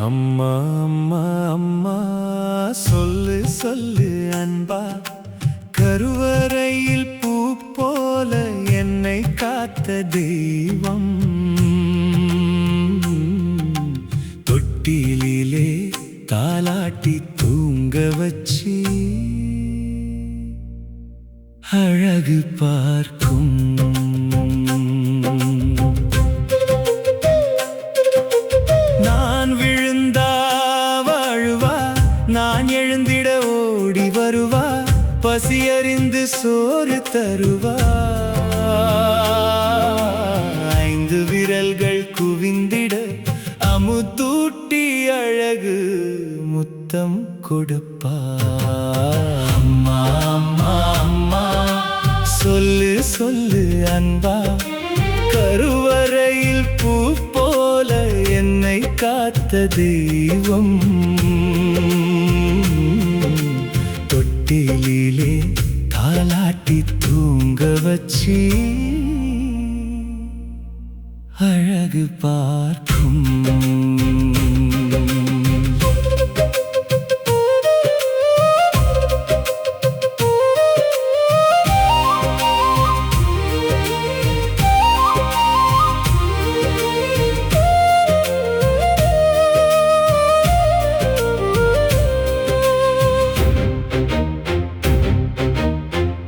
அம்மா அம்மா அம்மா சொல்லு சொல்லு அன்பா, கருவறையில் பூ போல என்னை காத்த தெய்வம். தொட்டிலே தாலாட்டி தூங்க வச்சு அழகு பார்க்கும். நான் விழுந்தா வாழுவா, நான் எழுந்திட ஓடி வருவா, பசியறிந்து சோறு தருவா. 5 விரல்கள் குவிந்திட அமுதூட்டி அழகு முத்தம் கொடுப்பா. அம்மா அம்மா அம்மா சொல்லு சொல்லு அன்பா, கருவறையில் பூ போல என்னை காத்த தெய்வம். தொட்டிலே தாலாட்டி தூங்க வச்சு அழகு பார்க்கும்.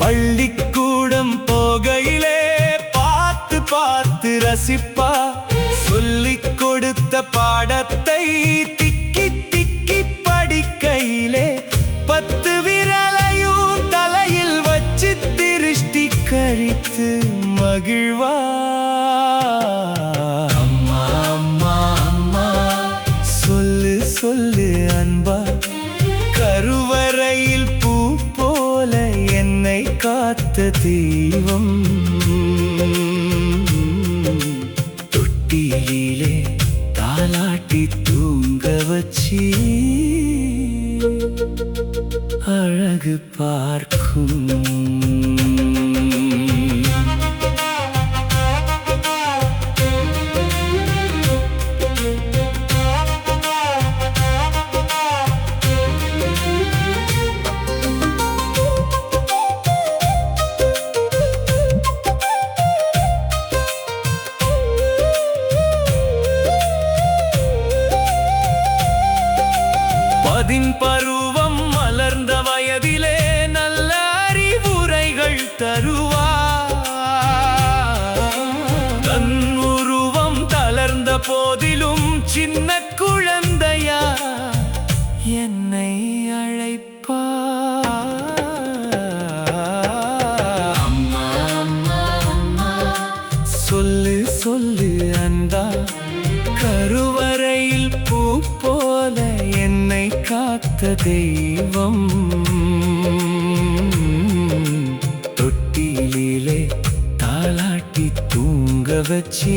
பள்ளிக்கூடம் போகையிலே பார்த்து பார்த்து ரசிப்பா, சொல்லிக் கொடுத்த பாடத்தை திக்கி திக்கி படிக்கையிலே 10 விரலையும் தலையில் வச்சு திருஷ்டி கழித்து மகிழ்வா. அம்மா அம்மா அம்மா சொல்லு சொல்லு அன்பா, கருவறையில் பூ போல என்னை காத்த தெய்வம். தொட்டிலே தாலாட்டி தூங்க வச்சு அழகு பார்க்கும். பருவம் மலர்ந்த வயதிலே நல்ல அறிவுரைகள் தருவா. தன் உருவம் தளர்ந்த போதிலும் சின்ன குழந்தையா என்னை அழைப்பா. அம்மா அம்மா அம்மா சொல்லு சொல்லு அன்பா, கருவறையில் பூ போல என்னை காத்த தெய்வம். தொட்டிலே தாலாட்டி தூங்க வச்சு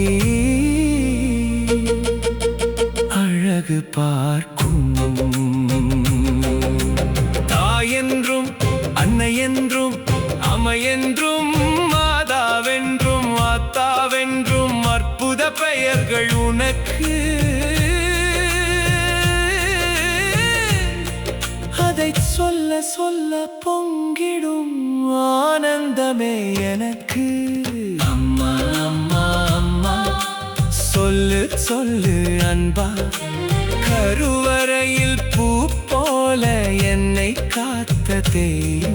அழகு பார்க்கும். தாயென்றும் அன்னை என்றும் அம்மையென்றும் மாதாவென்றும் ஆத்தாவென்றும் அற்புத பெயர்கள் உனக்கு. அதை சொல்ல சொல்ல பொங்கிடும் ஆனந்தமே எனக்கு. அம்மா அம்மா அம்மா சொல்லு சொல்லு அன்பா, கருவறையில் பூ போல என்னை காத்த தெய்வம்.